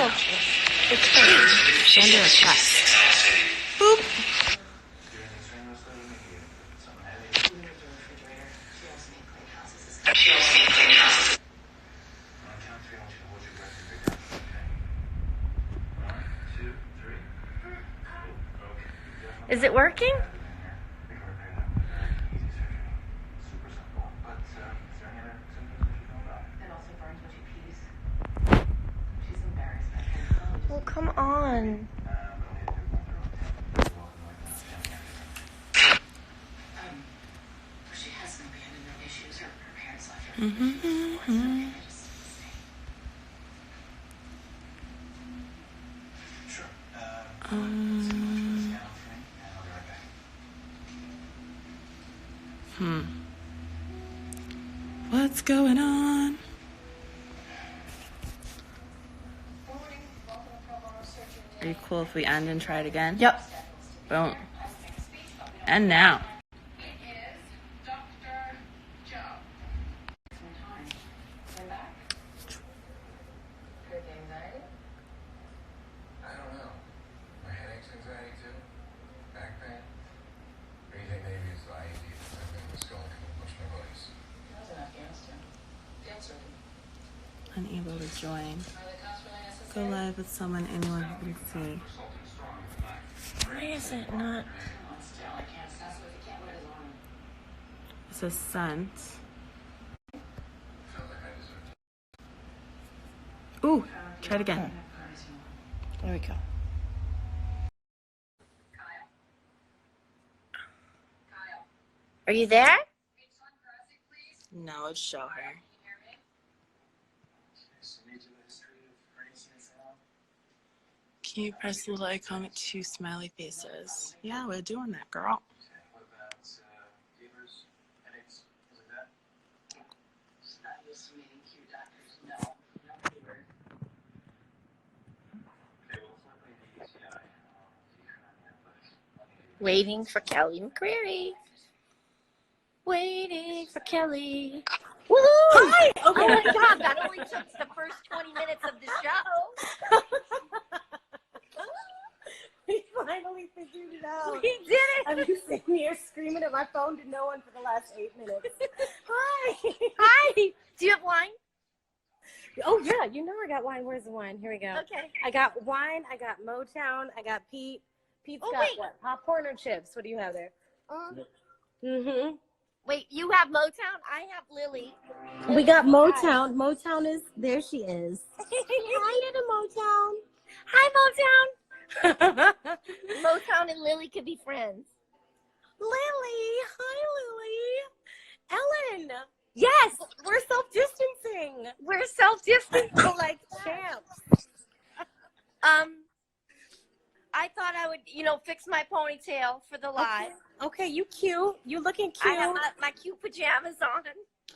Oh, it's free. Under a trust. Boop. Is it working? Oh, come on. She has no issues. Her parents left her. What's going on? Are you cool if we end and try it again? Yep. Boom. And now. Unable to join. Go live with someone anyone can see. Why is it not? It says sent. Ooh, try it again. There we go. Are you there? No, it'd show her. Can you press the little icon with 2 smiley faces? Yeah, we're doing that, girl. Waiting for Kelly McCreary. Waiting for Kelly. Woo! Hi! Okay. Oh my God, that only took the first 20 minutes of the show. We finally figured it out. We did it. I've been sitting here screaming at my phone to no one for the last 8 minutes. Hi. Hi. Do you have wine? Oh, yeah. You know I got wine. Where's the wine? Here we go. Okay. I got wine. I got Motown. I got Pete. Pete's got wait. what? Popcorn or chips? What do you have there? Mm-hmm. Wait, you have Motown? I have Lily. We got Motown. Motown is, there she is. Hi, little Motown. Hi, Motown. Motown and Lily could be friends. Lily. Hi, Lily. Ellen. Yes, We're self-distancing. we're self-distancing. Like champs. I thought I would, fix my ponytail for the live. Okay, you cute. You looking cute. I have my cute pajamas on.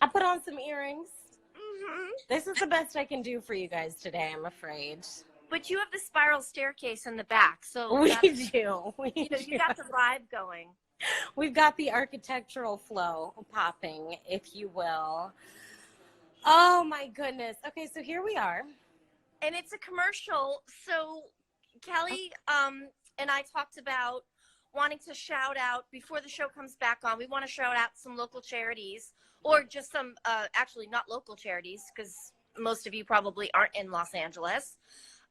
I put on some earrings. Mm-hmm. This is the best I can do for you guys today, I'm afraid. But you have the spiral staircase in the back, so We that's- do. you got the vibe going. We've got the architectural flow popping, if you will. Oh my goodness. Okay, so here we are. And it's a commercial. So Kelly and I talked about wanting to shout out, before the show comes back on, we want to shout out some local charities, or just some, actually not local charities, because most of you probably aren't in Los Angeles,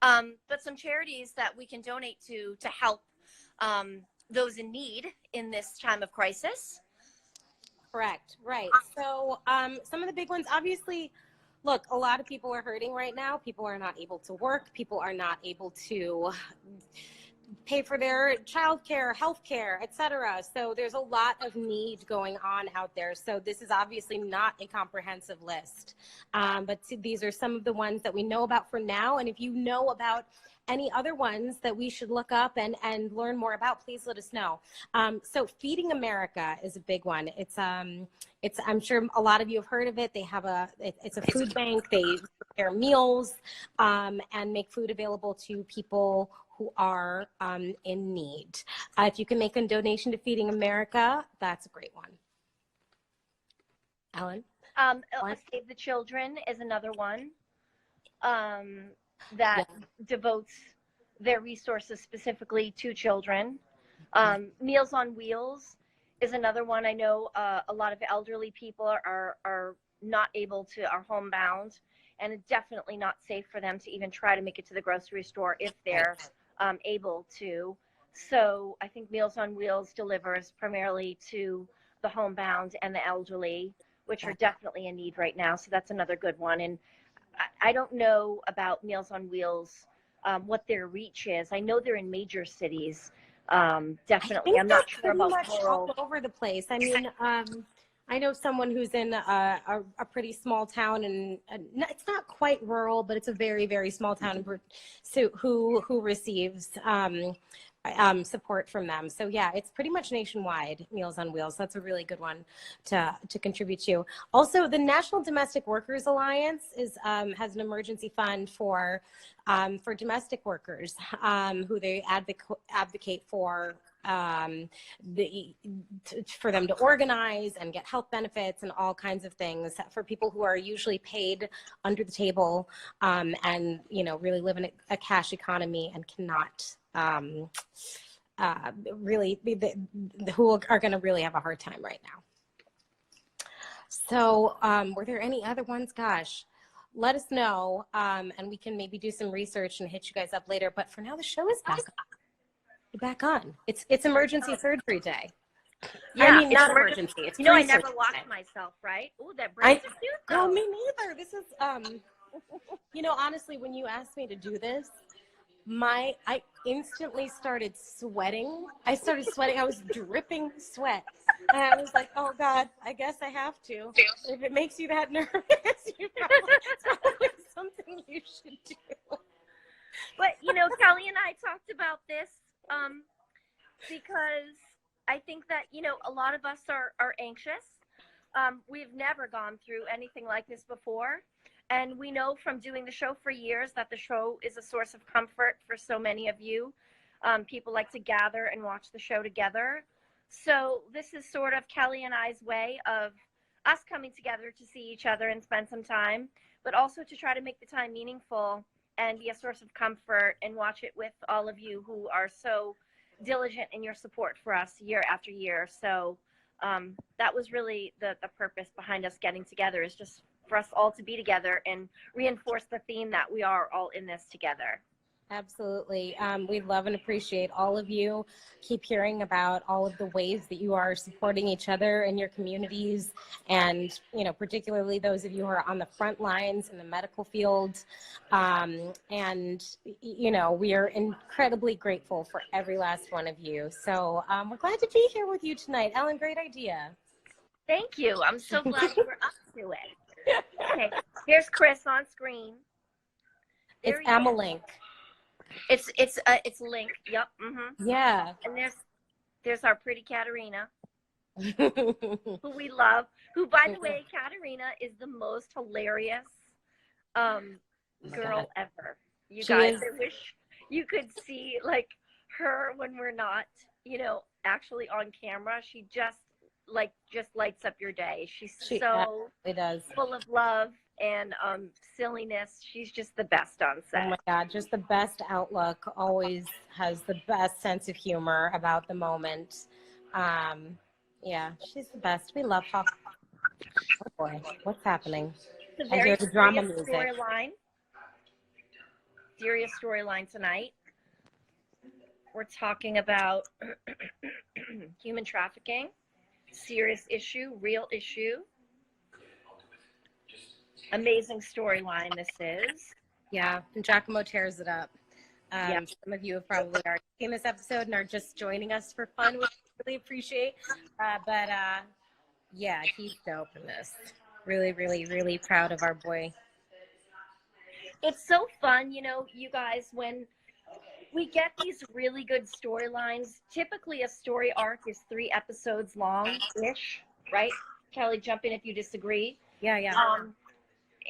but some charities that we can donate to help those in need in this time of crisis. Correct. Right. So some of the big ones, obviously, look, a lot of people are hurting right now. People are not able to work. People are not able to pay for their childcare, healthcare, etc. So there's a lot of need going on out there. So this is obviously not a comprehensive list, but these are some of the ones that we know about for now. And if you know about any other ones that we should look up and learn more about, please let us know. So Feeding America is a big one. It's I'm sure a lot of you have heard of it. They have it's a food bank. They prepare meals and make food available to people who are in need. If you can make a donation to Feeding America, that's a great one. Ellen? Save the Children is another one. that Yeah. devotes their resources specifically to children. Meals on Wheels is another one. I know a lot of elderly people are not able to, are homebound, and it's definitely not safe for them to even try to make it to the grocery store if Right. they're able to. So I think Meals on Wheels delivers primarily to the homebound and the elderly, which are definitely in need right now. So that's another good one. And I don't know about Meals on Wheels, what their reach is. I know they're in major cities, I definitely. think I'm they're not sure pretty about much all rural. over the place. I mean, I know someone who's in a pretty small town, and it's not quite rural, but it's a very, very small town, so who receives support from them. So yeah, it's pretty much nationwide. Meals on Wheels. That's a really good one to contribute to. Also, the National Domestic Workers Alliance has an emergency fund for domestic workers who they advocate for for them to organize and get health benefits and all kinds of things for people who are usually paid under the table, and really live in a cash economy and cannot really who are going to really have a hard time right now. So were there any other ones? Gosh, let us know, and we can maybe do some research and hit you guys up later. But for now, the show is back on. It's emergency surgery day. Yeah, I mean, it's not emergency. emergency. It's I free never surgery washed day. myself, right? Oh, that brings a cute No, though. me neither. This is honestly, when you asked me to do this, I instantly started sweating. I started sweating. I was dripping sweat. And I was like, oh God, I guess I have to. If it makes you that nervous, it's probably something you should do. But Kelly and I talked about this because I think that a lot of us are anxious. We've never gone through anything like this before, and we know from doing the show for years that the show is a source of comfort for so many of you. People like to gather and watch the show together. So this is sort of Kelly and I's way of us coming together to see each other and spend some time, but also to try to make the time meaningful and be a source of comfort and watch it with all of you who are so diligent in your support for us year after year. So that was really the purpose behind us getting together, is just for us all to be together and reinforce the theme that we are all in this together. Absolutely. We love and appreciate all of you. Keep hearing about all of the ways that you are supporting each other in your communities, and particularly those of you who are on the front lines in the medical field. And we are incredibly grateful for every last one of you. So we're glad to be here with you tonight. Ellen, great idea. Thank you. I'm so glad you were up to it. Okay, here's Chris on screen. It's Amalink. It's Link. Yep. Yeah. And there's our pretty Katerina, who we love. Who, by the way, Katerina is the most hilarious girl ever. You guys, I wish you could see like her when we're not, actually on camera. She just lights up your day. She so does. full of love and silliness. She's just the best on set. Oh my God, just the best outlook. Always has the best sense of humor about the moment. Yeah, she's the best. We love her. Oh boy, what's happening? It's a I very hear the drama serious music. Serious storyline tonight. We're talking about human trafficking. Serious issue, real issue. Amazing storyline this is. Yeah, and Giacomo tears it up. Some of you have probably already seen this episode and are just joining us for fun, which we really appreciate. But yeah, he's dope in this. Really, really, really proud of our boy. It's so fun, you guys, when we get these really good storylines. Typically, a story arc is 3 episodes long-ish, right? Kelly, jump in if you disagree. Yeah.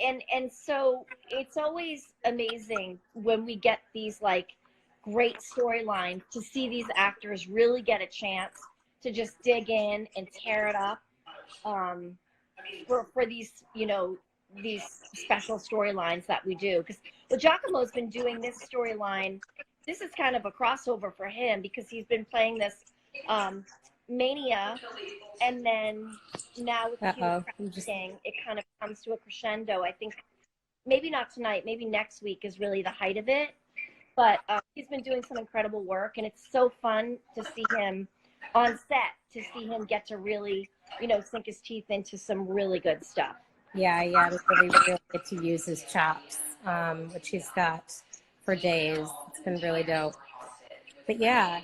And so it's always amazing when we get these like great storylines to see these actors really get a chance to just dig in and tear it up for these these special storylines that we do. Because Giacomo's been doing this storyline. This is kind of a crossover for him because he's been playing this mania, and then now with Uh-oh. King, it kind of comes to a crescendo. I think maybe not tonight, maybe next week is really the height of it. But he's been doing some incredible work, and it's so fun to see him on set, to see him get to really, sink his teeth into some really good stuff. Yeah, it was really good to use his chops, which he's got for days. It's been really dope. But yeah,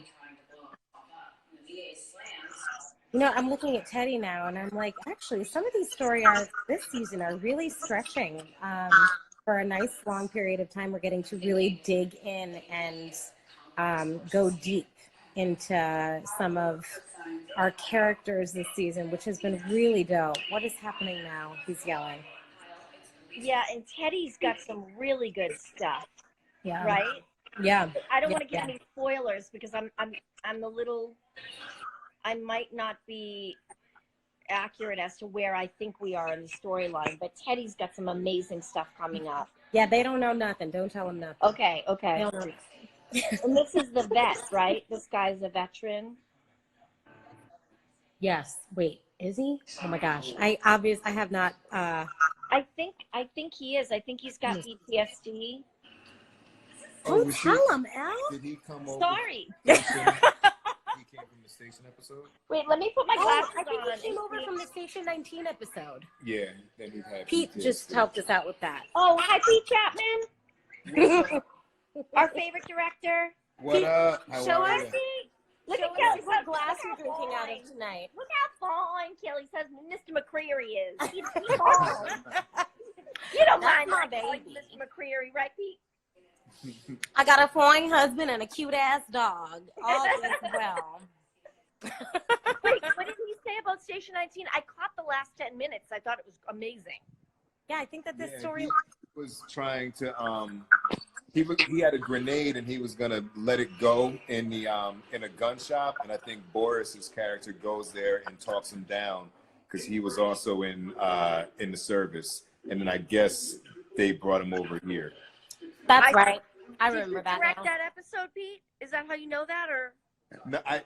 I'm looking at Teddy now, and I'm like, actually, some of these story arcs this season are really stretching for a nice long period of time. We're getting to really dig in and go deep into some of our characters this season, which has been really dope. What is happening now? He's yelling. Yeah, and Teddy's got some really good stuff. Yeah. Right? Yeah. I don't want to give any spoilers because I'm a little. I might not be accurate as to where I think we are in the storyline, but Teddy's got some amazing stuff coming up. Yeah, they don't know nothing. Don't tell them nothing. Okay. And this is the vet, right? This guy's a veteran. Yes. Wait, is he? Oh my gosh. I have not. I think he is. I think he's got PTSD. Don't tell him, Al. Did he come over? Sorry. He came from the station episode? Wait, let me put my glasses I think on. he came over from the Station 19 episode. Yeah. Then he had Pete just helped us out with that. Oh, hi, Pete Chapman. Our favorite director. What up? How Show are us. you? Look Show at us Kelly. what glass you're drinking out of tonight. Look how fine Kelly says Mr. McCreary is. He's fine. You don't mind my calling baby. Mr. McCreary, right, Pete? I got a fine husband and a cute ass dog. All is well. Wait, what did he say about Station 19? I caught the last 10 minutes. I thought it was amazing. Yeah, I think that this story. He was trying to he had a grenade and he was gonna let it go in the in a gun shop, and I think Boris's character goes there and talks him down because he was also in the service, and then I guess they brought him over here. That's right. I remember Did you that direct now. that episode, Pete? Is that how you know that, or? No, I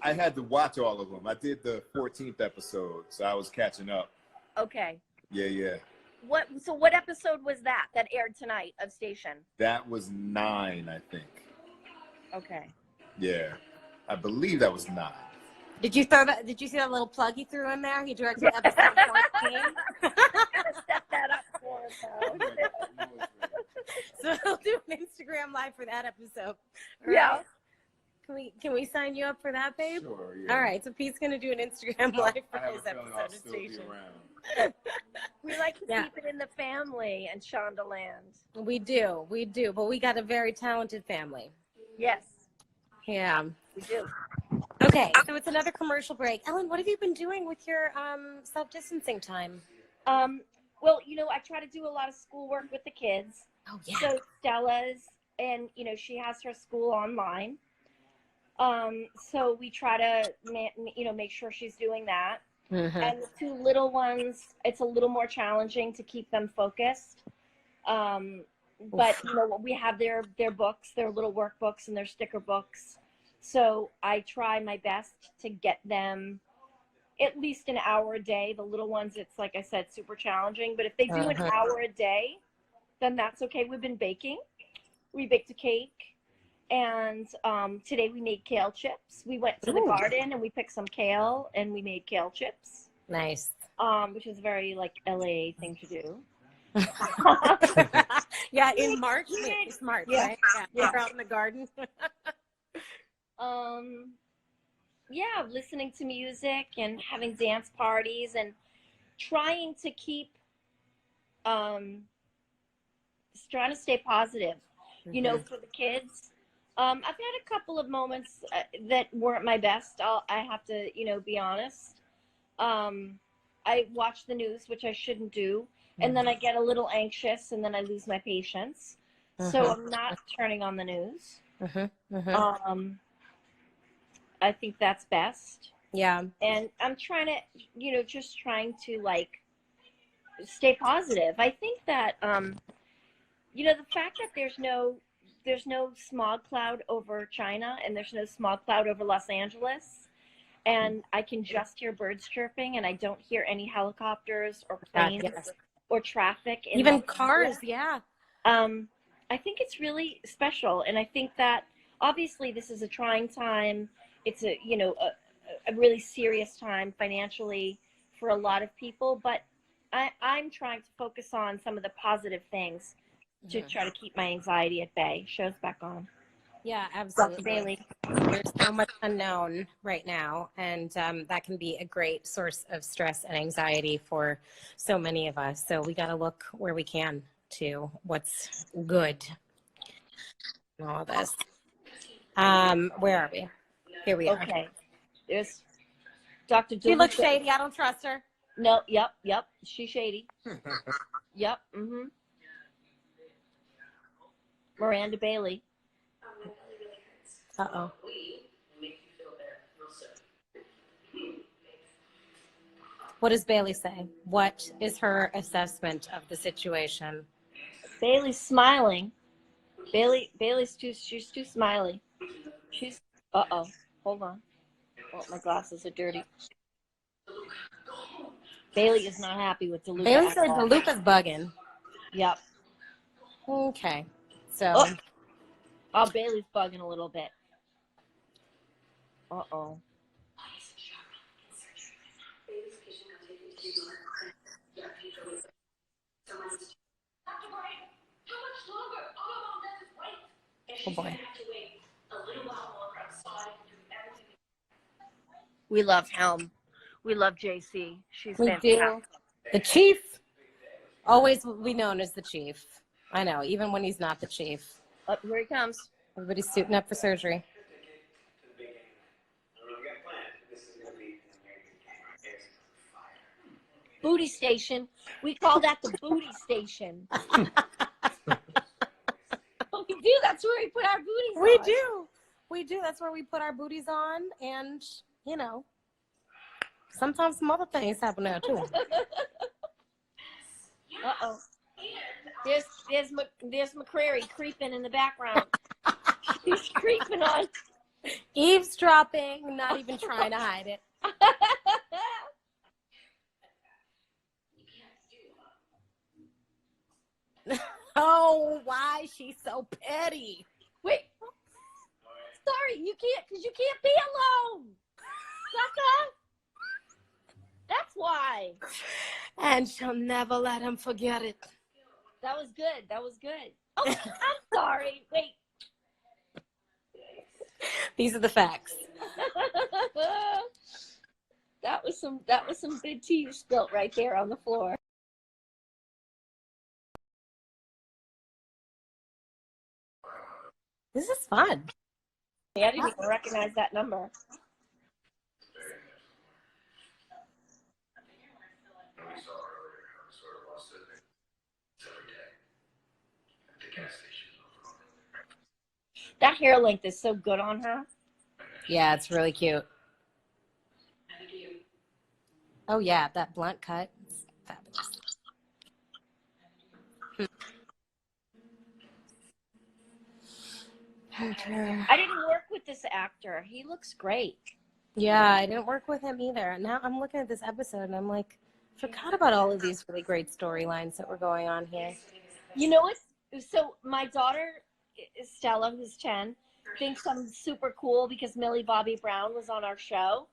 had to watch all of them. I did the 14th episode, so I was catching up. Okay. Yeah. What episode was that aired tonight of Station? That was 9, I think. Okay. Yeah, I believe that was 9. Did you see that little plug he threw in there? He directed episode 14. Set that up for us, though. So he'll do an Instagram live for that episode. Right? Yeah. Can we sign you up for that, babe? Sure, yeah. All right, so Pete's gonna do an Instagram live I for have his a feeling I'll episode of still be Station. around. We like to Yeah. keep it in the family and Shondaland. We do, but we got a very talented family. Yes, Yeah. we do. Okay, so it's another commercial break. Ellen, what have you been doing with your self-distancing time? Well, I try to do a lot of schoolwork with the kids. Oh yeah. So Stella's, and she has her school online. So we try to, make sure she's doing that. Mm-hmm. And the 2 little ones, it's a little more challenging to keep them focused. But we have their books, their little workbooks and their sticker books. So I try my best to get them at least an hour a day. The little ones, it's like I said, super challenging. But if they do an hour a day, then that's okay. We've been baking. We baked a cake. And today we made kale chips. We went to the garden and we picked some kale and we made kale chips. Nice. Which is a very LA thing to do. Yeah, in March. It's March, Yeah. right? Yeah. We're out in the garden. Yeah, listening to music and having dance parties and trying to keep trying to stay positive, for the kids. I've had a couple of moments that weren't my best. I have to, be honest. I watch the news, which I shouldn't do, and then I get a little anxious, and then I lose my patience. So I'm not turning on the news. I think that's best. Yeah. And I'm trying to, just trying to stay positive. I think that the fact that there's no smog cloud over China and there's no smog cloud over Los Angeles, and I can just hear birds chirping and I don't hear any helicopters or planes or traffic. Even cars, yeah. I think it's really special, and I think that obviously this is a trying time. It's a really serious time financially for a lot of people, but I'm trying to focus on some of the positive things to try to keep my anxiety at bay. Show's back on. Yeah, Dr. absolutely. Bailey. There's so much unknown right now, and that can be a great source of stress and anxiety for so many of us. So we got to look where we can to what's good in all of this. Where are we? Here we are. Okay. There's Dr. She looks shady. I don't trust her. No, yep. She's shady. Yep. Miranda Bailey. Uh-oh. What does Bailey say? What is her assessment of the situation? Bailey's smiling. Bailey's she's too smiley. She's hold on. Oh, my glasses are dirty. Bailey is not happy with DeLuca. Bailey said DeLuca's bugging. Yep. Okay. So Bailey's bugging a little bit. Uh-oh. Oh boy. We love Helm. We love JC. She's We fantastic. do. The chief always will be known as the chief. I know, even when he's not the chief. Oh, here he comes. Everybody's suiting up for surgery. Booty station. We call that the booty station. We do. That's where we put our booties on. We do. That's where we put our booties on, and sometimes some other things happen there too. Uh-oh. There's McCreary creeping in the background. She's creeping on. Eavesdropping, not even trying to hide it. Oh, why she's so petty? Wait. Sorry, you can't be alone. Sucker. That's why. And she'll never let him forget it. That was good. Oh, I'm sorry. Wait. These are the facts. That was some good tea you spilt right there on the floor. This is fun. I didn't even recognize that number. That hair length is so good on her. Yeah, it's really cute. Oh yeah, that blunt cut. It's fabulous. I didn't work with this actor. He looks great. Yeah, I didn't work with him either. Now I'm looking at this episode and I'm like, forgot about all of these really great storylines that were going on here. You know what? So my daughter, Stella, who's 10, thinks I'm super cool because Millie Bobby Brown was on our show.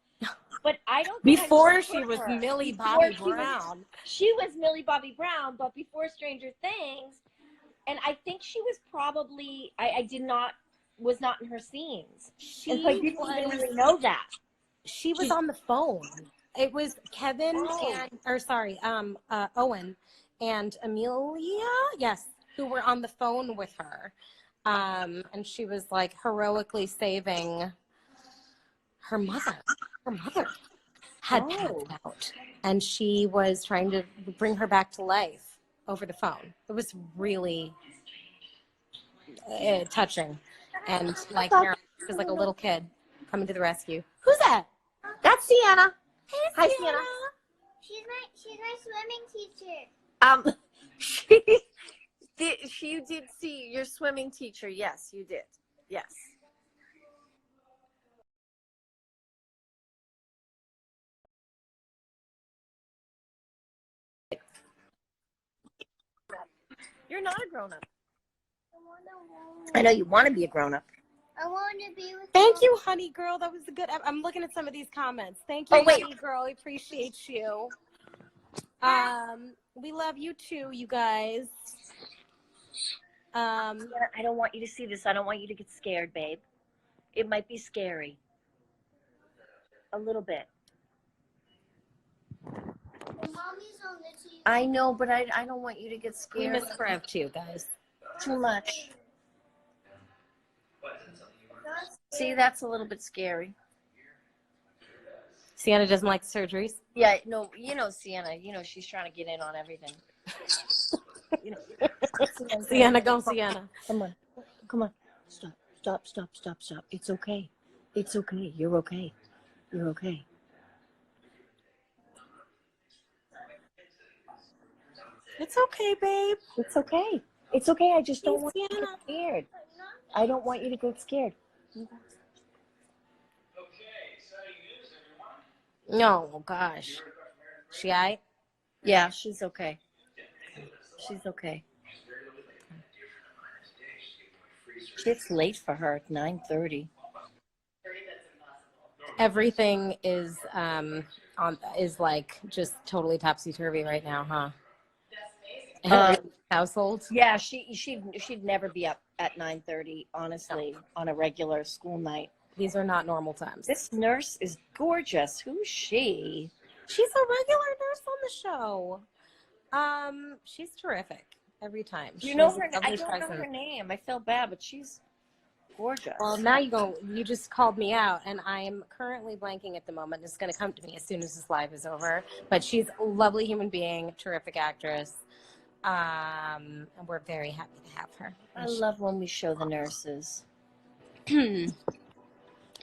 But I don't think Before she was Millie Bobby Brown. She was Millie Bobby Brown, but before Stranger Things. And I think she was probably, was not in her scenes. And so I didn't even really know that. She was on the phone. It was Kevin Owen and Amelia, yes, who were on the phone with her. And she was like heroically saving her mother. Her mother had passed out, and she was trying to bring her back to life over the phone. It was really touching. And like, she was like a little kid coming to the rescue. Who's that? That's Sienna. Hey, Hi, Sienna. Sienna. She's my swimming teacher. Um, she she did see your swimming teacher. Yes, you did. Yes. You're not a grown up. I know you want to be a grown up. I want to be with Thank you, honey girl. That was a good. I'm looking at some of these comments. Thank you, Oh, wait. honey girl. I appreciate you. We love you too, you guys. I don't want you to see this. I don't want you to get scared, babe. It might be scary. A little bit. Mommy's on the TV. I know, but I don't want you to get We scared miss Trev too, guys. too much. See, that's a little bit scary. Sienna doesn't like surgeries. Yeah, no, you know Sienna. You know she's trying to get in on everything. You know, Sienna, go Sienna. Come on, come on. Stop. It's okay. It's okay. You're okay. You're okay. It's okay, babe. It's okay. It's okay. I just don't Hey, want you to Sienna. get scared. I don't want you to get scared. No, gosh. She aight? Yeah, she's okay. She's okay. It's late for her at 9:30. Everything is is like just totally topsy turvy right now, huh? Every household. Yeah, she'd never be up at 9:30, honestly, on a regular school night. These are not normal times. This nurse is gorgeous. Who's she? She's a regular nurse on the show. She's terrific every time. Do you know She's a her? I lovely don't know presence. her name. I feel bad, but she's gorgeous. Well, now you just called me out, and I am currently blanking at the moment. It's going to come to me as soon as this live is over. But she's a lovely human being, terrific actress, and we're very happy to have her. I love when we show the nurses.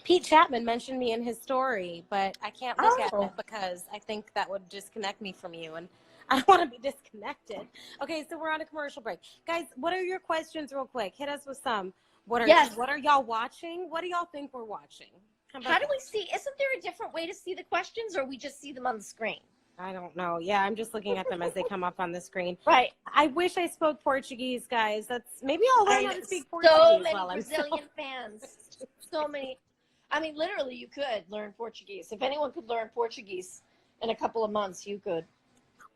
Pete Chapman mentioned me in his story, but I can't look at Oh. it because I think that would disconnect me from you, and I don't want to be disconnected. Okay, so we're on a commercial break. Guys, what are your questions real quick? Hit us with some. What are y'all watching? What do y'all think we're watching? How do we see? Isn't there a different way to see the questions, or we just see them on the screen? I don't know. Yeah, I'm just looking at them as they come up on the screen. Right. I wish I spoke Portuguese, guys. Maybe I'll learn how to speak So Portuguese many while I'm Brazilian fans. So many. I mean, literally, you could learn Portuguese. If anyone could learn Portuguese in a couple of months, you could.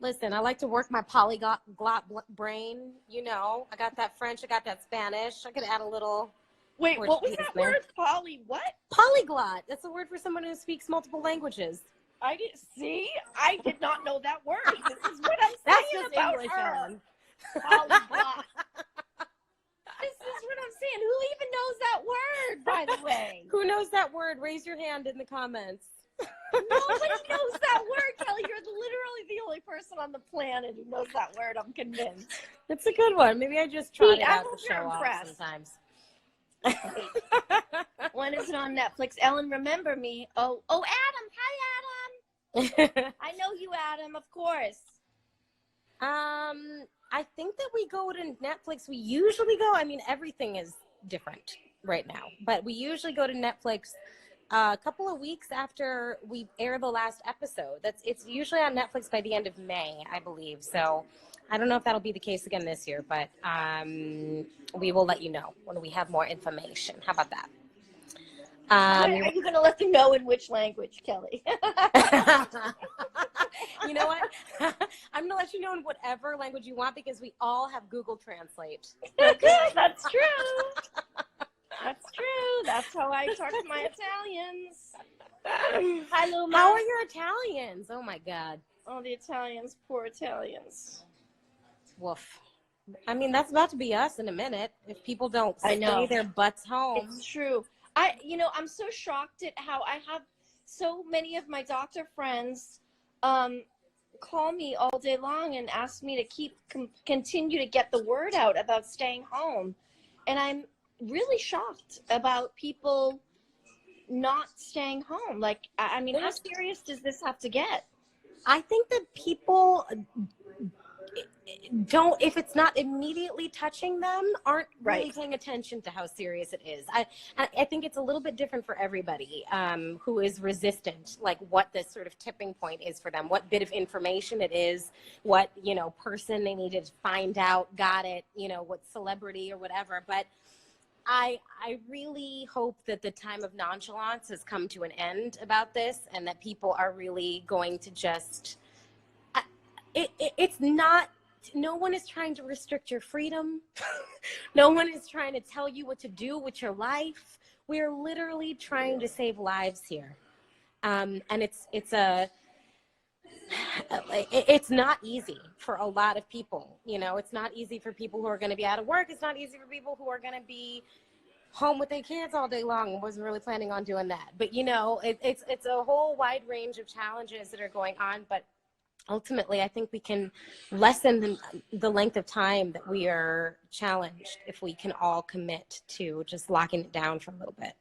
Listen, I like to work my polyglot brain. You know, I got that French, I got that Spanish. I could add a little. Wait, what was Portuguese that there. word? What? Polyglot. That's a word for someone who speaks multiple languages. I did see. I did not know that word. This is what I'm That's saying just about English, her. Ellen. Polyglot. This is what I'm saying. Who even knows that word, by the way? Who knows that word? Raise your hand in the comments. Nobody knows that word, Kelly. You're literally the only person on the planet who knows that word. I'm convinced. It's a good one. Maybe I just trot Pete, it I out hope to you're show off impressed. sometimes. When is it on Netflix? Ellen, remember me. Oh, Adam. Hi, Adam. I know you, Adam, of course. I think that we go to Netflix. We usually go. I mean, everything is different right now, but we usually go to Netflix a couple of weeks after we air the last episode. It's usually on Netflix by the end of May, I believe. So I don't know if that'll be the case again this year, but we will let you know when we have more information. How about that? Are you going to let them know in which language, Kelly? You know what? I'm going to let you know in whatever language you want because we all have Google Translate. That's true. That's true. That's how I talk to my Italians. Hi, Luma. How are your Italians? Oh, my God. Oh, the Italians. Poor Italians. Woof. I mean, that's about to be us in a minute if people don't I know. stay their butts home. It's true. I'm so shocked at how I have so many of my doctor friends call me all day long and ask me to continue to get the word out about staying home. And I'm really shocked about people not staying home. Like, I mean, how serious does this have to get? I think that people, if it's not immediately touching them, aren't really Right. paying attention to how serious it is. I think it's a little bit different for everybody who is resistant, like what the sort of tipping point is for them, what bit of information it is, what, person they needed to find out, got it, what celebrity or whatever. But I really hope that the time of nonchalance has come to an end about this, and that people are really going to just, it's not, no one is trying to restrict your freedom. No one is trying to tell you what to do with your life. We're literally trying to save lives here. And it's not easy for a lot of people. It's not easy for people who are going to be out of work. It's not easy for people who are going to be home with their kids all day long and wasn't really planning on doing that. But, it's a whole wide range of challenges that are going on. But ultimately, I think we can lessen the length of time that we are challenged if we can all commit to just locking it down for a little bit.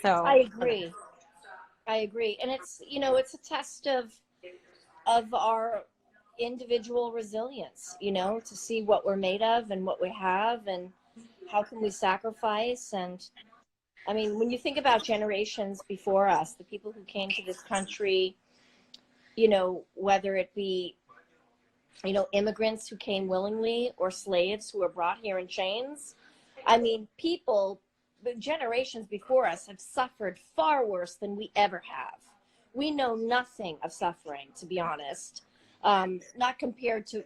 So I agree. And it's, it's a test of our individual resilience, to see what we're made of and what we have and how can we sacrifice. And I mean, when you think about generations before us, the people who came to this country, whether it be, immigrants who came willingly or slaves who were brought here in chains. I mean, generations before us have suffered far worse than we ever have. We know nothing of suffering, to be honest, not compared to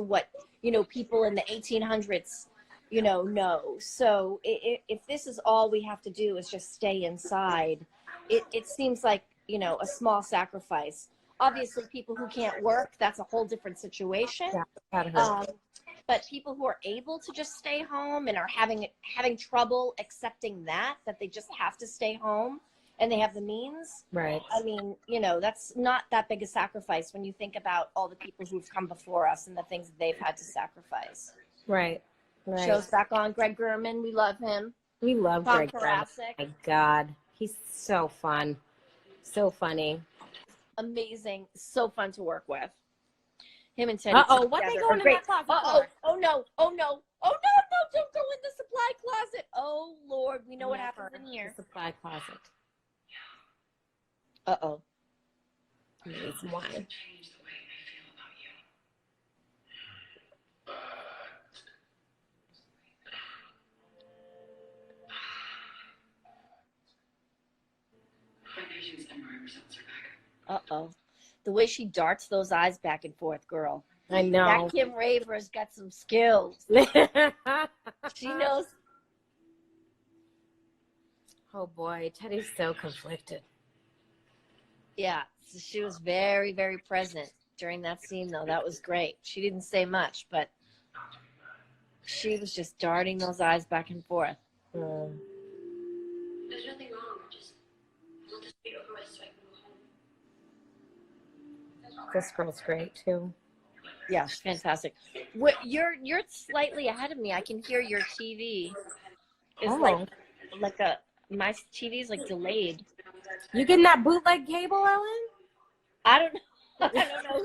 what, people in the 1800s, know. So if this is all we have to do is just stay inside, it seems like, a small sacrifice. Obviously, people who can't work, that's a whole different situation. yeah, But people who are able to just stay home and are having trouble accepting that they just have to stay home and they have the means. right. I mean, that's not that big a sacrifice when you think about all the people who've come before us and the things that they've had to sacrifice. Right. Show's back on. Greg Gurman, we love him. We love Tom Greg Gurman. Karasik. My God, he's so fun, so funny. Amazing, so fun to work with. Him and Teddy. What they going in that closet for? Oh no, don't go in the supply closet. Oh Lord, we know what happens in here. The supply closet. Uh-oh. It's wine. Change the way I feel about you. My patience and my results are back. Uh-oh. The way she darts those eyes back and forth, girl. I know. That Kim Raver's got some skills. She knows. Oh boy, Teddy's so conflicted. Yeah, so she was very, very present during that scene, though. That was great. She didn't say much, but she was just darting those eyes back and forth. There's nothing wrong. I want this to be over with so I can go home. This girl's great too. Yeah, fantastic. You're slightly ahead of me. I can hear your TV. It's my TV is like delayed. You getting that bootleg cable, Ellen? I don't know. I don't know.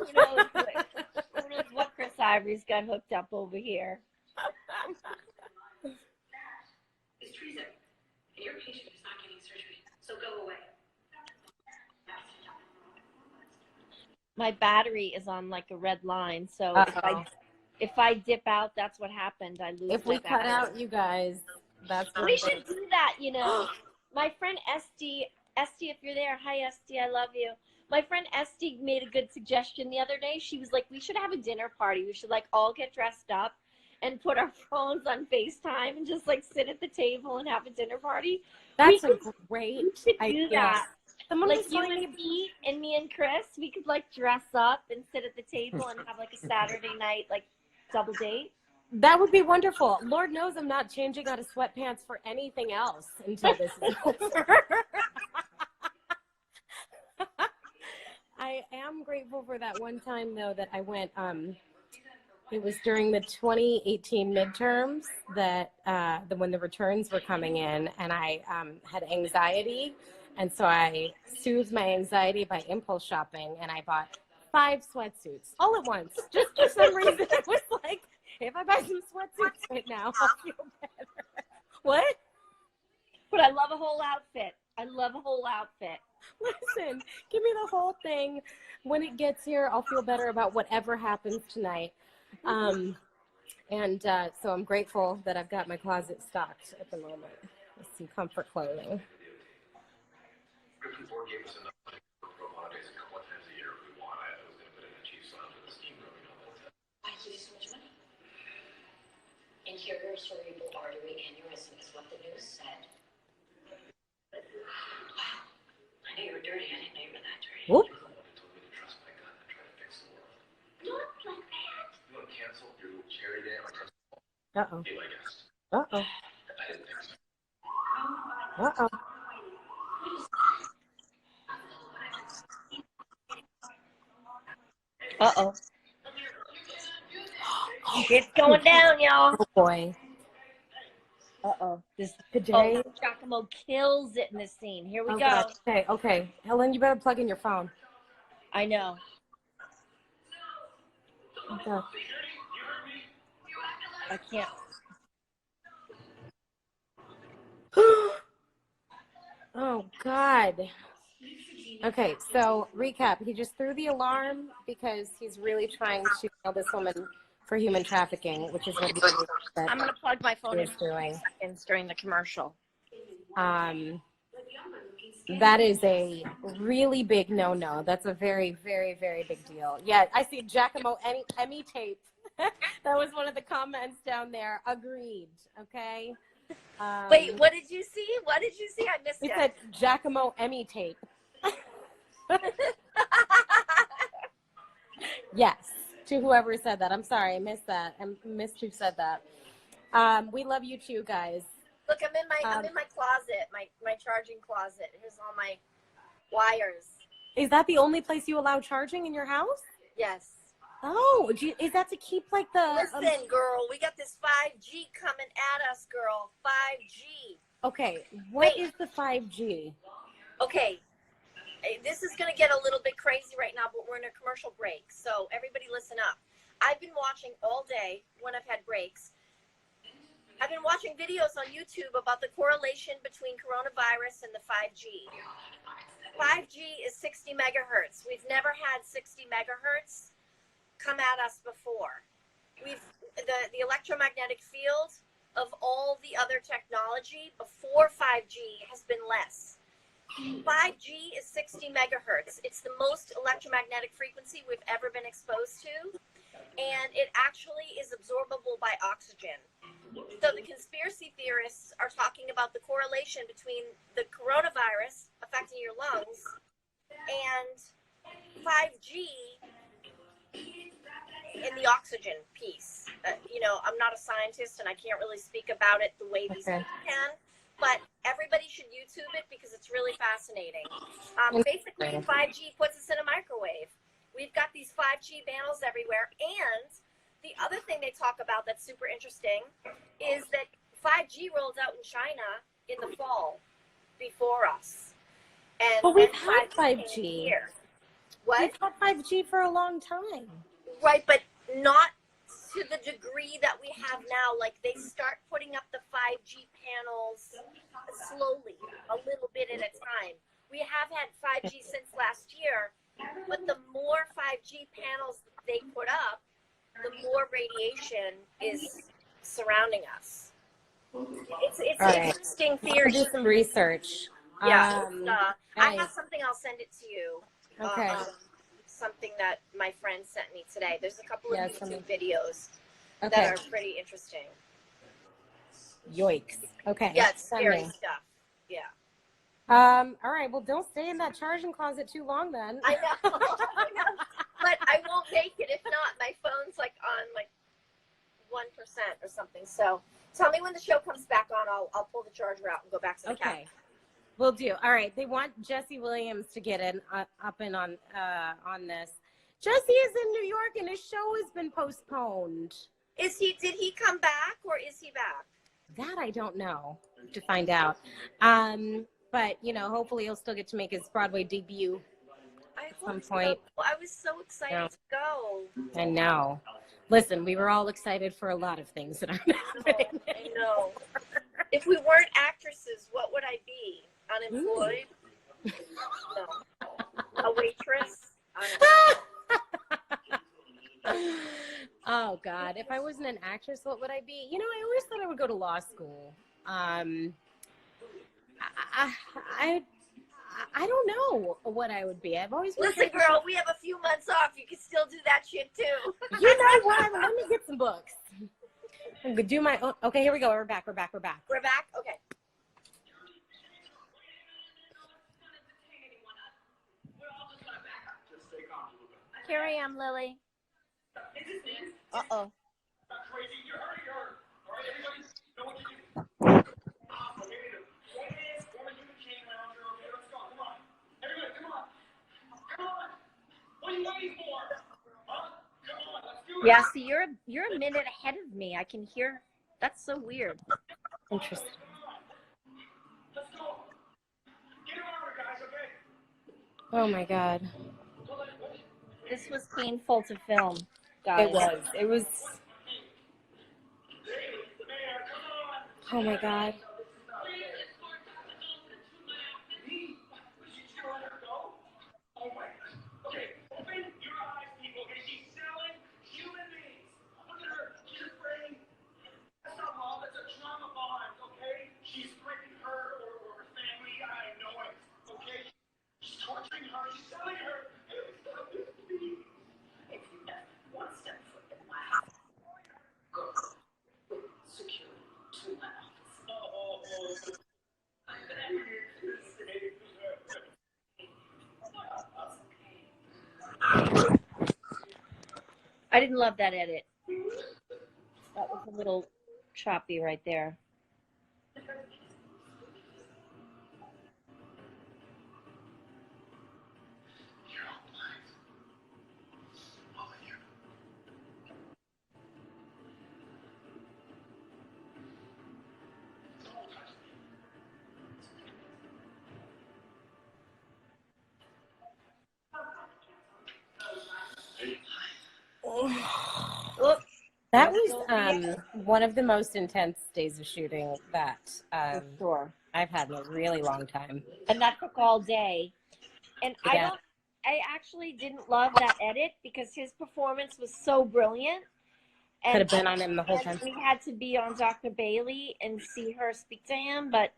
Who knows what Chris Ivory's got hooked up over here. It's treason, and your patient is not getting surgery, so go away. My battery is on like a red line, so if I dip out, that's what happened. I lose. If my we cut battery. out you guys, that's what We should do that, My friend Esty, if you're there, hi Esty, I love you. My friend Esty made a good suggestion the other day. She was like, we should have a dinner party. We should like all get dressed up and put our phones on FaceTime and just like sit at the table and have a dinner party. That's a great idea. Yes. Someone Like was you telling and me and Chris, we could like dress up and sit at the table and have like a Saturday night like double date. That would be wonderful. Lord knows I'm not changing out of sweatpants for anything else until this is over. I am grateful for that one time though that I went. It was during the 2018 midterms that when the returns were coming in, and I had anxiety, and so I soothed my anxiety by impulse shopping, and I bought 5 sweatsuits all at once. Just for some reason, it was like, if I buy some sweatsuits right now, I'll feel better. What? But I love a whole outfit. I love a whole outfit. Listen, give me the whole thing. When it gets here, I'll feel better about whatever happens tonight. So I'm grateful that I've got my closet stocked at the moment with some comfort clothing. I give you so much money. Anterior cerebral artery aneurysm is what the news said. Wow. I knew you were dirty. I didn't know you were that dirty. Whoop. Not like that. You want to cancel your little charity day? Uh-oh. Be my guest. Uh-oh. I didn't think so. Uh-oh. Uh-oh. It's going down, y'all. Oh, boy. Uh-oh. Today. Giacomo kills it in this scene. Here we Oh, go. God. Okay. Helen, you better plug in your phone. I know. Okay. I can't. Oh, God. Okay, so recap. He just threw the alarm because he's really trying to nail this woman for human trafficking, which is what he said I'm going to plug my phone he in was doing. seconds during the commercial. That is a really big no-no. That's a very, very, very big deal. Yeah, I see Giacomo Emmy tape. That was one of the comments down there. Agreed. Okay. Wait, what did you see? What did you see? I missed It it. said Giacomo Emmy tape. Yes, to whoever said that. I'm sorry, I missed that. I missed who said that. We love you too, guys. Look, I'm in my closet, my charging closet. Here's all my wires. Is that the only place you allow charging in your house? Yes. Oh, is that to keep like the? Listen, girl, we got this 5G coming at us, girl. 5G. Okay, what is the 5G? Okay, this is going to get a little bit crazy right now, but we're in a commercial break. So everybody listen up. I've been watching all day when I've had breaks. I've been watching videos on YouTube about the correlation between coronavirus and the 5G. 5G is 60 megahertz. We've never had 60 megahertz come at us before. The electromagnetic field of all the other technology before 5G has been less. 5G is 60 megahertz. It's the most electromagnetic frequency we've ever been exposed to, and it actually is absorbable by oxygen. So the conspiracy theorists are talking about the correlation between the coronavirus affecting your lungs and 5G in the oxygen piece. I'm not a scientist and I can't really speak about it the way these people can, but everybody should YouTube it because it's really fascinating. Basically, 5G puts us in a microwave. We've got these 5G panels everywhere, and the other thing they talk about that's super interesting is that 5G rolled out in China in the fall before us. And But we've then had 5G. Here. What? We've had 5G for a long time. Right, but not to the degree that we have now. Like, they start putting up the 5G panels slowly, a little bit at a time. We have had 5G since last year, but the more 5G panels they put up, the more radiation is surrounding us. It's an interesting theory. I'll do some research. Yeah, I have something. I'll send it to you. Okay. Something that my friend sent me today. There's a couple of YouTube videos Okay. that are pretty interesting. Yoicks. Okay. Yeah, it's scary Sending. stuff. Yeah. All right. Well, don't stay in that charging closet too long then. I know. I know. But I won't make it if not. My phone's like on like 1% or something. So tell me when the show comes back on. I'll pull the charger out and go back to the couch. Okay. We'll do. All right. They want Jesse Williams to get in up in on this. Jesse is in New York and his show has been postponed. Did he come back or is he back? That I don't know. To find out. But hopefully he'll still get to make his Broadway debut. I some point. I was so excited Yeah. to go. I know. Listen, we were all excited for a lot of things that are happening. I know. If we weren't actresses, what would I be? Unemployed? No. A waitress? I don't know. Oh God! If I wasn't an actress, what would I be? You know, I always thought I would go to law school. I don't know what I would be. I've always been Listen, girl, we have a few months off. You can still do that shit too. You know what? Let me get some books. I'm gonna do my own. Okay, here we go. We're back. We're back? Okay. Here I am, Lily. Uh-oh. Yeah, see, you're a minute ahead of me. I can hear. That's so weird. Interesting. Oh my God. This was painful to film, guys. It was. Oh my God. I didn't love that edit. That was a little choppy right there. Oops. That was one of the most intense days of shooting that Sure. I've had in a really long time. And that took all day. And Yeah. I actually didn't love that edit because his performance was so brilliant. And, Could have been on him the whole and time. we had to be on Dr. Bailey and see her speak to him, but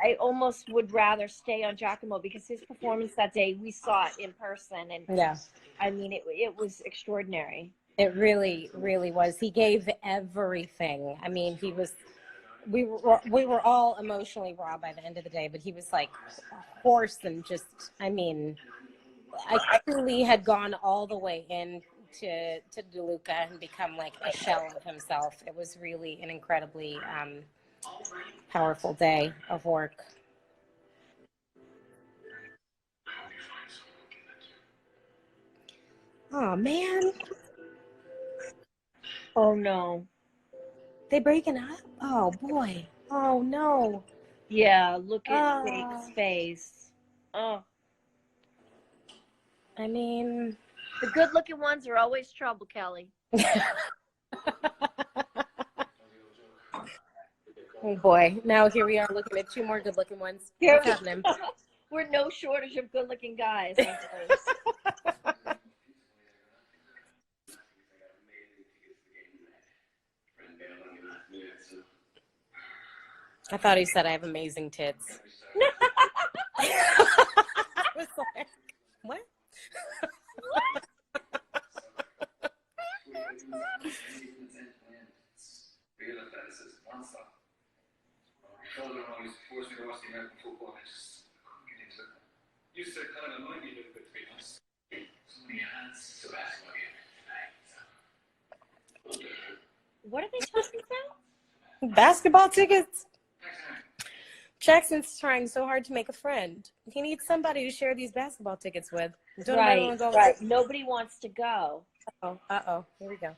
I almost would rather stay on Giacomo because his performance that day, we saw it in person. And Yeah. I mean, it was extraordinary. It really, really was. He gave everything. I mean, we were all emotionally raw by the end of the day, but he was like hoarse and just, I mean, I truly had gone all the way in to DeLuca and become like a shell of himself. It was really an incredibly powerful day of work. Oh man. Oh no. They breaking up? Oh boy. Oh no. Yeah, look at Jake's face. Oh. I mean, The good-looking ones are always trouble, Kelly. oh boy. Now here we are looking at two more good-looking ones. What's happening? We're no shortage of good-looking guys. I thought he said I have amazing tits. I was like, what? Used to kind of annoy me a little bit, to be honest. So many ads to basketball game tonight. What are they talking about? Basketball tickets. Jackson's trying so hard to make a friend. He needs somebody to share these basketball tickets with. Don't Right, go right. Nobody wants to go. Uh-oh. Here we go.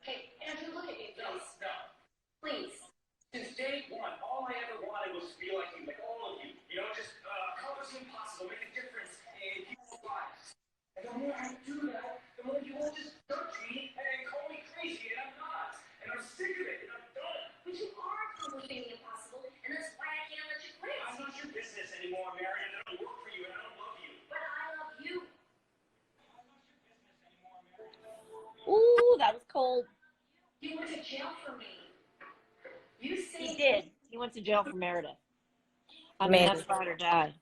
Hey, Andrew, look at me, please. No. Please. Since day one, all I ever wanted was to feel like you, like all of you. You know, just jail for me. You say He did. He went to jail for Meredith. I mean, Maybe. that's ride or die.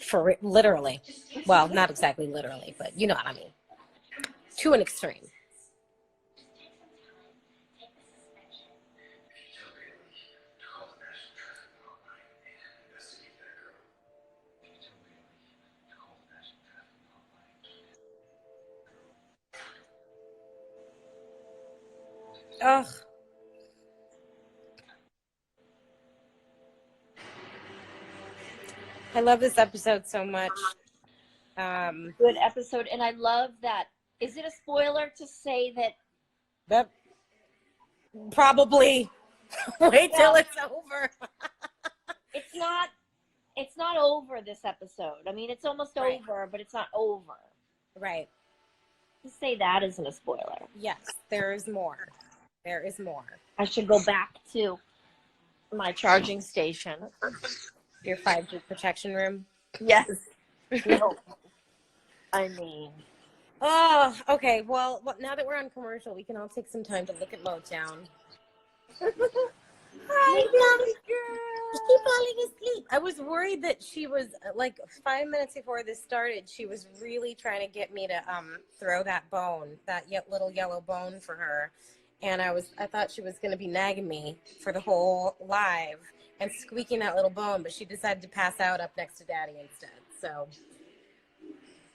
For literally. Well, not exactly literally, but you know what I mean. To an extreme. Ugh. I love this episode so much. Good episode, and I love that. Is it a spoiler to say that? That probably wait till it's over. It's not. It's not over this episode. I mean, it's almost Right. over, but it's not over. Right. To say that isn't a spoiler. Yes, there is more. There is more. I should go back to my charging station. Your 5G protection room. Yes. No. I mean, Oh, okay. Well, now that we're on commercial, we can all take some time to look at Motown. Hi, baby girl. Is she falling asleep? I was worried that she was like 5 minutes before this started. She was really trying to get me to throw that bone, that little yellow bone for her, and I thought she was going to be nagging me for the whole live and squeaking that little bone, but she decided to pass out up next to Daddy instead. So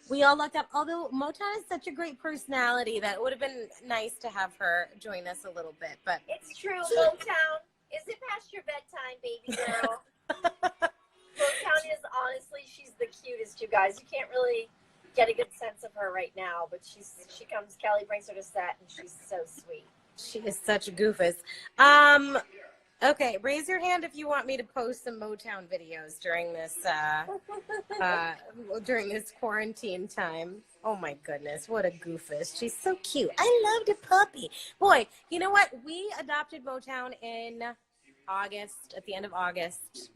we all looked up. Although Motown is such a great personality that it would have been nice to have her join us a little bit, but it's true. Motown. Is it past your bedtime, baby girl? Motown is honestly, she's the cutest, you guys. You can't really get a good sense of her right now, but she comes. Kelly brings her to set, and she's so sweet. she is such a goofus. Okay, raise your hand if you want me to post some Motown videos during this quarantine time. Oh my goodness, what a goofus. She's so cute. I love the puppy. Boy, you know what? We adopted Motown in August, at the end of August,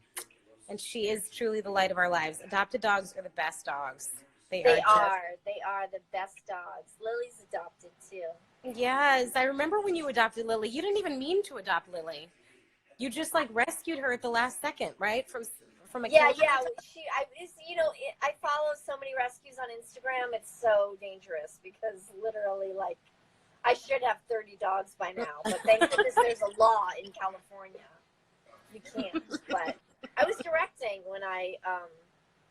and she is truly the light of our lives. Adopted dogs are the best dogs. They are the best dogs. Lily's adopted too. Yes, I remember when you adopted Lily. You didn't even mean to adopt Lily. You just like rescued her at the last second, right? From a Yeah. killer? I follow so many rescues on Instagram. It's so dangerous because literally, like, I should have 30 dogs by now. But thank goodness there's a law in California. You can't. But I was directing when I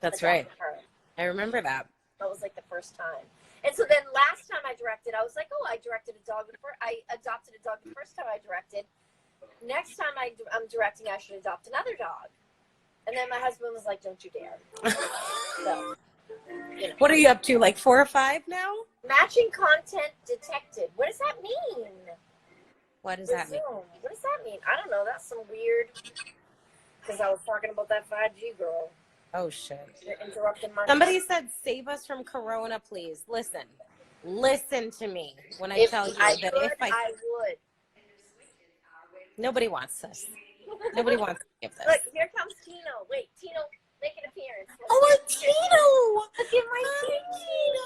That's adopted right. her. I remember that. That was like the first time. And so then last time I directed, I was like, oh, I adopted a dog the first time I directed. Next time I'm directing, I should adopt another dog. And then my husband was like, don't you dare. So, What are you up to, like 4 or 5 now? Matching content detected. What does that mean? What does that mean? Resume. What does that mean? I don't know. That's some weird, because I was talking about that 5G girl. Oh, shit. You're interrupting my... Somebody said, save us from Corona, please. Listen to me when I tell you I that could, if I would. Nobody wants this. Nobody wants to give this. Look, here comes Tino. Wait, Tino, make an appearance. Oh, a Tino! Look at my Tino.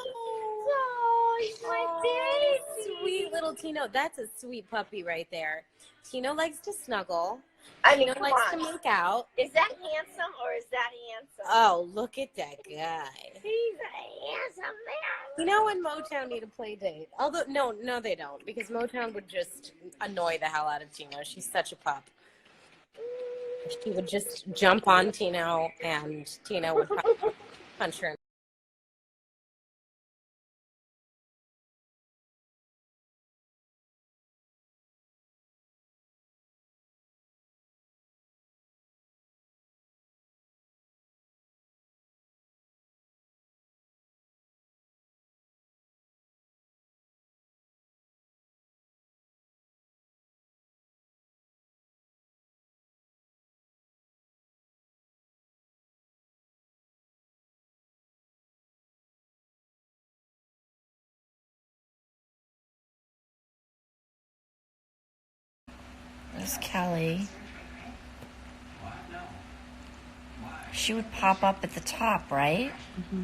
Oh, he's my baby. Sweet little Tino. That's a sweet puppy right there. Tino likes to snuggle. I mean, Tino come likes on. to make out. Is that handsome or is that handsome? Oh, look at that guy. He's a handsome man. You know when Motown need a play date? Although, no, they don't, because Motown would just annoy the hell out of Tino. She's such a pup. She would just jump on Tino, and Tino would probably punch her. This Kelly. She would pop up at the top, right? Mm-hmm.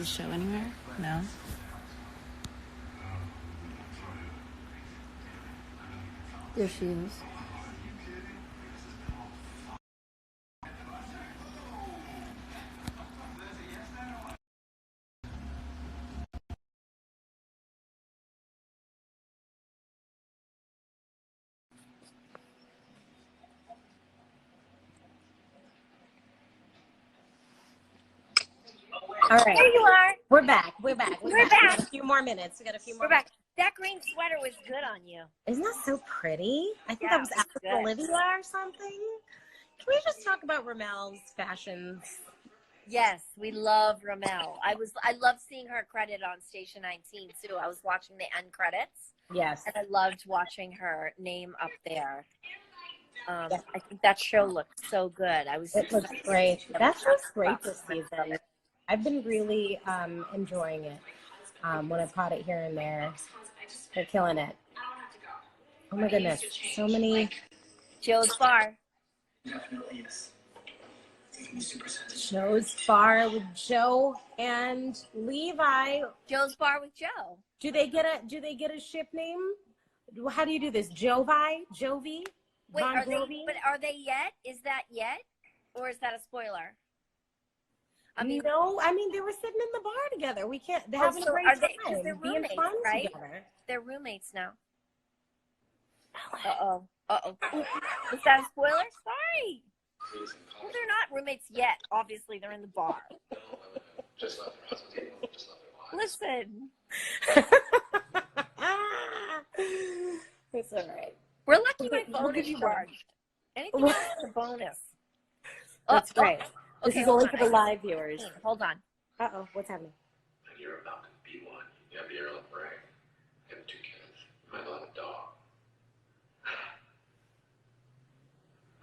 the show anywhere? No? There she is. All right. There you are. We're back. We're back. We're back. We got a few more minutes. We got a few more We're back. That green sweater was good on you. Isn't that so pretty? I think Yeah, that was it was after good. Olivia or something. Can we just talk about Ramel's fashions? Yes, we love Ramel. I love seeing her credit on Station 19 too. I was watching the end credits Yes. and I loved watching her name up there. I think that show looked so good. It looks great. That show's great this season. I've been really enjoying it. When I caught it here and there, they're killing it. Oh my goodness, so many. Joe's Bar. Definitely is. Joe's Bar with Joe and Levi. Joe's Bar with Joe. Do they get a ship name? How do you do this? Jovi? Wait, Bon are Jovi? they yet? Is that yet? Or is that a spoiler? No, they were sitting in the bar together. We can't. They're having a great are time. they, 'cause they're being roommates, fun right? together. They're roommates now. Uh-oh. Is that a spoiler? Sorry. Well, they're not roommates yet. Obviously, they're in the bar. Just left their husband's table, just left their wives. Listen, It's all right. we're lucky my We'll phone give is you charged. Anything else is a bonus. That's right. This Okay, is hold only on. for the live viewers. Hold on. Uh-oh, what's happening? And you're about to be one. You have the Earl of Bray. You have 2 kids. I love a dog.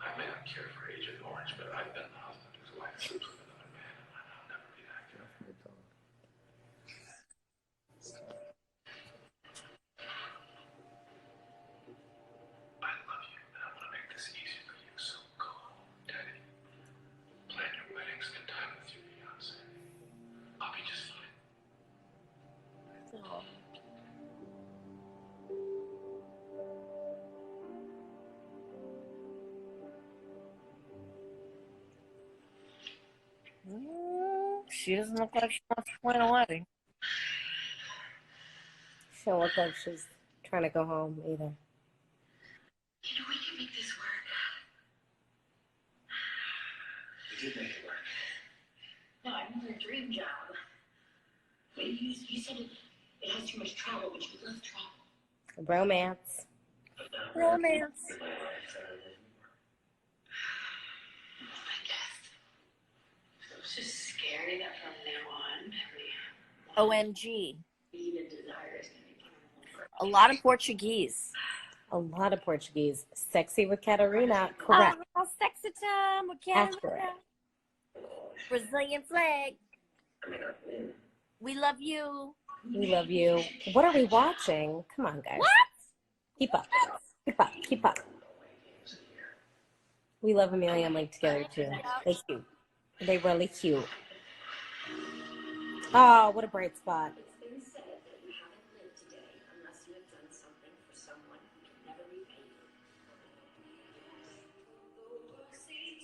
I may not care for Agent Orange, but I've been the husband whose wife sleeps with another man, and I'll never be that guy. I love you, and I want to make this easy for you, so go home, Daddy. Plan your wedding, spend time with your fiance. I'll be just fine. She doesn't look like she wants to plan a wedding. She don't look like she's trying to go home either. You know, we can make this work. We did make it work. No, I remember a dream job. But you said it has too much travel, but you would love travel. Romance. Romance. I guess. I was just scared that from now on, OMG. need and desire is going to be put on A lot of Portuguese. A lot of Portuguese. Sexy with Catarina. Correct. Oh, sexy time with Accurate. Brazilian flag. We love you. We love you. What are we watching? Come on, guys. What? Keep up. Keep up. Keep up. We love Amelia and Link together, too. They're cute. They really cute. Oh, what a bright spot. It's been said that you haven't lived today unless you have done something for someone who can never repay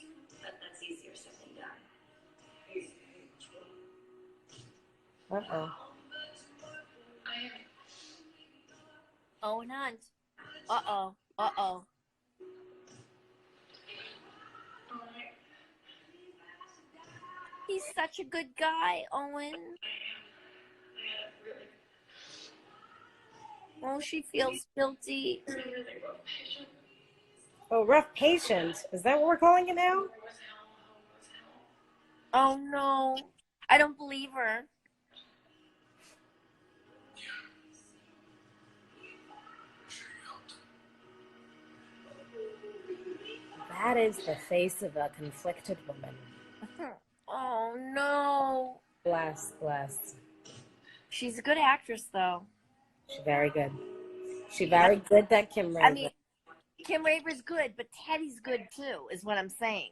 you. But that's easier said than done. Uh-oh. Owen Hunt. Uh-oh. Uh-oh. He's such a good guy, Owen. Oh, she feels guilty. Oh, rough patient. Is that what we're calling it now? Oh, no. I don't believe her. That is the face of a conflicted woman. Oh, no. Bless, bless. She's a good actress, though. She's very good. She's very good, that Kim Raver. I mean, Kim Raver's good, but Teddy's good, too, is what I'm saying.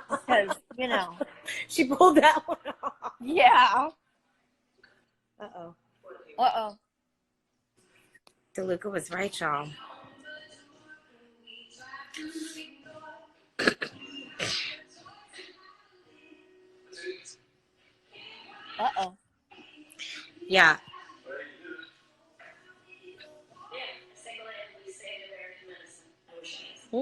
Because, you know. She pulled that one off. Yeah. Uh-oh. Uh-oh. DeLuca was right, y'all. Uh-oh. Yeah. Single-handedly saved American medicine. I wish I had. Mhm.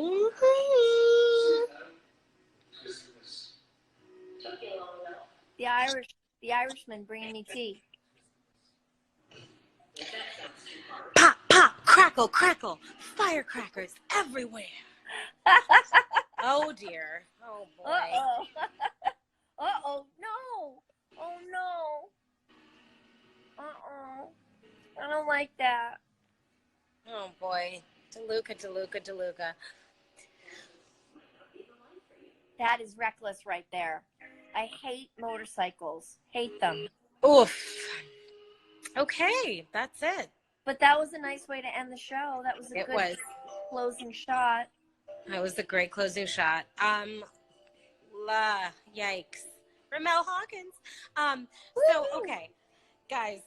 Took you long enough. The Irishman bringing me tea. Pop, pop, crackle, crackle. Firecrackers everywhere. Oh, dear. Oh, boy. Uh-oh. Uh-oh. No. Oh, no. Uh-oh. I don't like that. Oh, boy. DeLuca. That is reckless right there. I hate motorcycles. Hate them. Oof. Okay, that's it. But that was a nice way to end the show. That was a It good was. closing shot. That was a great closing shot. Yikes. Ramel Hawkins. So, okay, guys,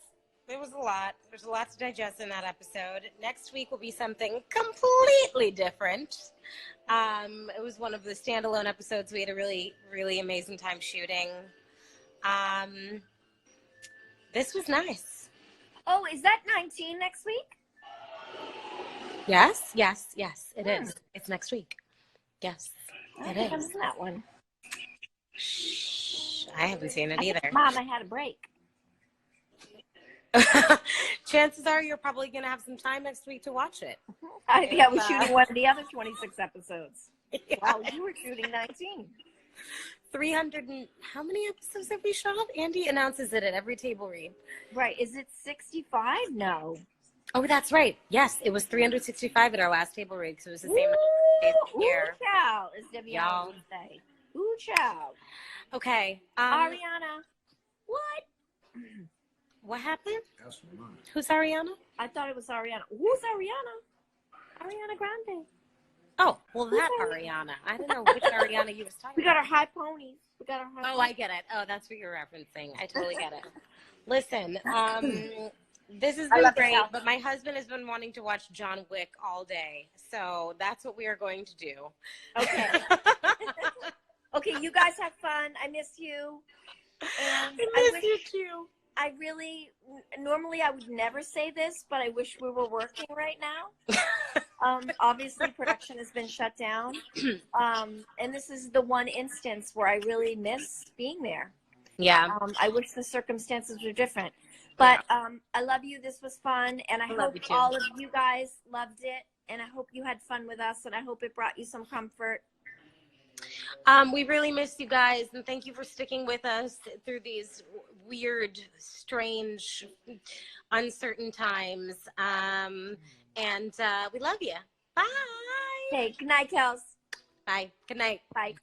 there was a lot. There's a lot to digest in that episode. Next week will be something completely different. It was one of the standalone episodes. We had a really, really amazing time shooting. This was nice. Oh, is that 19 next week? Yes, it is. It's next week. Yes, I it think I've is. seen that one. Shh, I haven't seen it I either. think, Mom, I had a break. Chances are you're probably going to have some time next week to watch it. I think I was shooting one of the other 26 episodes. Yeah. Wow, you were shooting 19. 300 and how many episodes have we shot? Andy announces it at every table read. Right. Is it 65? No. Oh, that's right. Yes, it was 365 at our last table read because it was the same year. Ooh, chow, as Debbie Y'all. Allen would say. Ooh, chow. Okay. Ariana. What? What happened? Who's Ariana? I thought it was Ariana. Who's Ariana? Ariana Grande. Oh, well, that Ariana. I don't know which Ariana you was talking We got about. our high ponies. Oh, I get it. Oh, that's what you're referencing. I totally get it. Listen, this has been great, but my husband has been wanting to watch John Wick all day. So that's what we are going to do. Okay. Okay, you guys have fun. I miss you. And I miss you too. I really, normally I would never say this, but I wish we were working right now. Obviously, production has been shut down. And this is the one instance where I really miss being there. Yeah. I wish the circumstances were different. But I love you. This was fun. And I hope all of you guys loved it. And I hope you had fun with us. And I hope it brought you some comfort. We really missed you guys. And thank you for sticking with us through these weird, strange, uncertain times. And we love you. Bye. Okay. Good night, Kels. Bye. Good night. Bye.